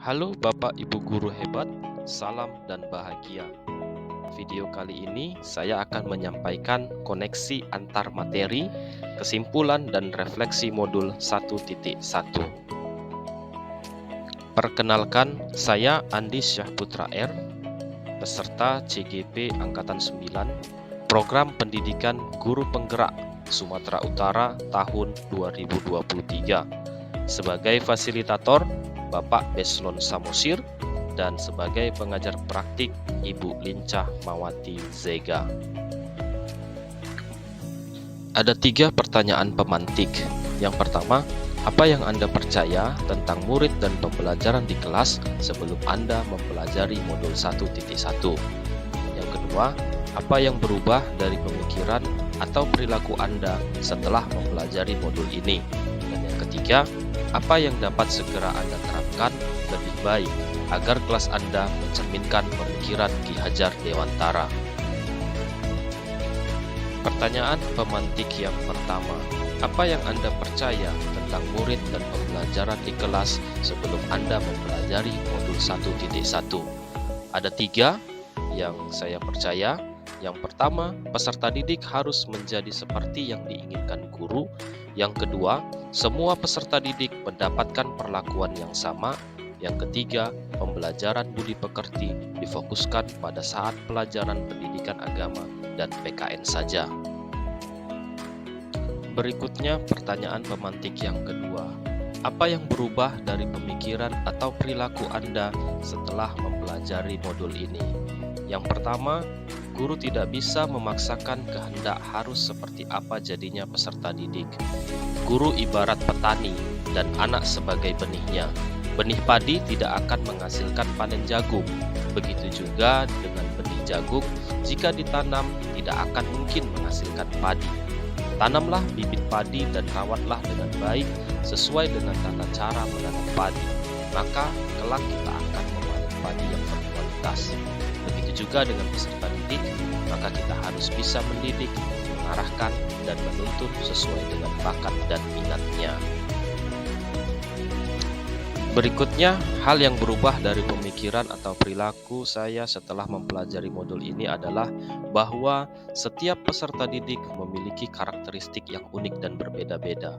Halo Bapak Ibu guru hebat, salam dan bahagia. Video kali ini saya akan menyampaikan koneksi antar materi, kesimpulan dan refleksi modul 1.1. Perkenalkan, saya Andi Syahputra R, peserta CGP Angkatan 9, Program Pendidikan Guru Penggerak Sumatera Utara tahun 2023. Sebagai fasilitator, Bapak Beslon Samosir, dan sebagai pengajar praktik Ibu Lincah Mawati Zega. Ada 3 pertanyaan pemantik. Yang pertama, apa yang Anda percaya tentang murid dan pembelajaran di kelas sebelum Anda mempelajari modul 1.1? Yang kedua, apa yang berubah dari pemikiran atau perilaku Anda setelah mempelajari modul ini? Dan yang ketiga, apa yang dapat segera Anda terapkan lebih baik agar kelas Anda mencerminkan pemikiran Ki Hajar Dewantara? Pertanyaan pemantik yang pertama, apa yang Anda percaya tentang murid dan pembelajaran di kelas sebelum Anda mempelajari modul 1.1? Ada 3 yang saya percaya. Yang pertama, peserta didik harus menjadi seperti yang diinginkan guru. Yang kedua, semua peserta didik mendapatkan perlakuan yang sama. Yang ketiga, pembelajaran budi pekerti difokuskan pada saat pelajaran pendidikan agama dan PKN saja. Berikutnya pertanyaan pemantik yang kedua. Apa yang berubah dari pemikiran atau perilaku Anda setelah mempelajari modul ini? Yang pertama, guru tidak bisa memaksakan kehendak harus seperti apa jadinya peserta didik. Guru ibarat petani dan anak sebagai benihnya. Benih padi tidak akan menghasilkan panen jagung. Begitu juga dengan benih jagung, jika ditanam tidak akan mungkin menghasilkan padi. Tanamlah bibit padi dan rawatlah dengan baik sesuai dengan tata cara menanam padi. Maka kelak kita akan memanen padi yang berkualitas. Begitu juga dengan peserta didik, maka kita harus bisa mendidik, mengarahkan, dan menuntun sesuai dengan bakat dan minatnya. Berikutnya, hal yang berubah dari pemikiran atau perilaku saya setelah mempelajari modul ini adalah bahwa setiap peserta didik memiliki karakteristik yang unik dan berbeda-beda.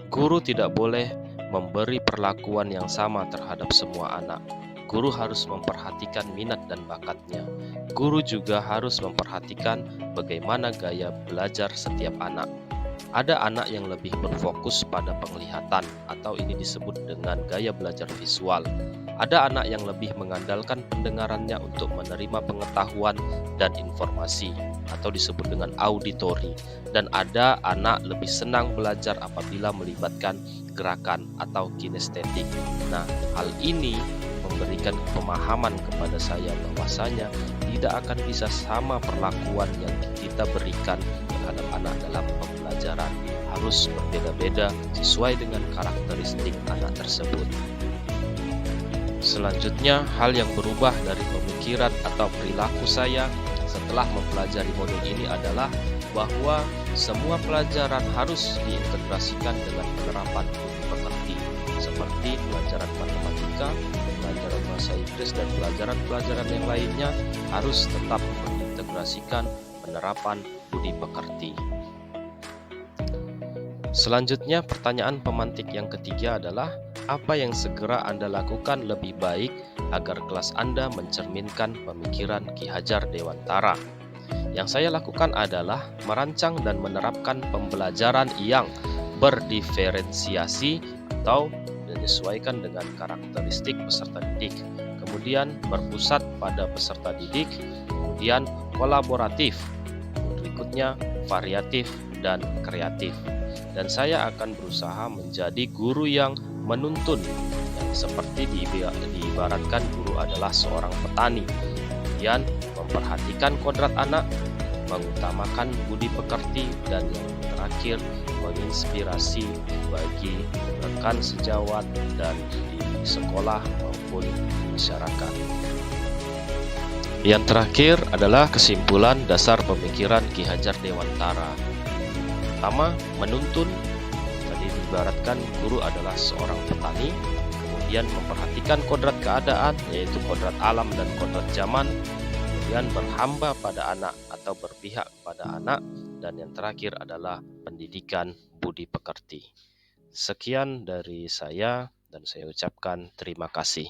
Guru tidak boleh memberi perlakuan yang sama terhadap semua anak. Guru harus memperhatikan minat dan bakatnya. Guru juga harus memperhatikan bagaimana gaya belajar setiap anak. Ada anak yang lebih berfokus pada penglihatan atau ini disebut dengan gaya belajar visual. Ada anak yang lebih mengandalkan pendengarannya untuk menerima pengetahuan dan informasi atau disebut dengan auditori. Dan ada anak lebih senang belajar apabila melibatkan gerakan atau kinestetik. Nah, hal ini memberikan pemahaman kepada saya bahwasanya tidak akan bisa sama perlakuan yang kita berikan terhadap anak dalam pembelajaran, harus berbeda-beda sesuai dengan karakteristik anak tersebut. Selanjutnya, hal yang berubah dari pemikiran atau perilaku saya setelah mempelajari modul ini adalah bahwa semua pelajaran harus diintegrasikan dengan penerapan budi pekerti seperti pelajaran matematika, pelajaran bahasa Inggris, dan pelajaran-pelajaran yang lainnya harus tetap mengintegrasikan penerapan budi pekerti. Selanjutnya, pertanyaan pemantik yang ketiga adalah apa yang segera Anda lakukan lebih baik agar kelas Anda mencerminkan pemikiran Ki Hajar Dewantara? Yang saya lakukan adalah merancang dan menerapkan pembelajaran yang berdiferensiasi atau menyesuaikan dengan karakteristik peserta didik, kemudian berpusat pada peserta didik, kemudian kolaboratif, berikutnya variatif dan kreatif. Dan saya akan berusaha menjadi guru yang menuntun, yang seperti diibaratkan guru adalah seorang petani, kemudian memperhatikan kodrat anak, mengutamakan budi pekerti, dan yang terakhir menginspirasi bagi rekan sejawat dan di sekolah maupun masyarakat. Yang terakhir adalah kesimpulan dasar pemikiran Ki Hajar Dewantara. Pertama, menuntun. Jadi diibaratkan guru adalah seorang petani, kemudian memperhatikan kodrat keadaan, yaitu kodrat alam dan kodrat zaman, kemudian berhamba pada anak atau berpihak kepada anak, dan yang terakhir adalah pendidikan budi pekerti. Sekian dari saya dan saya ucapkan terima kasih.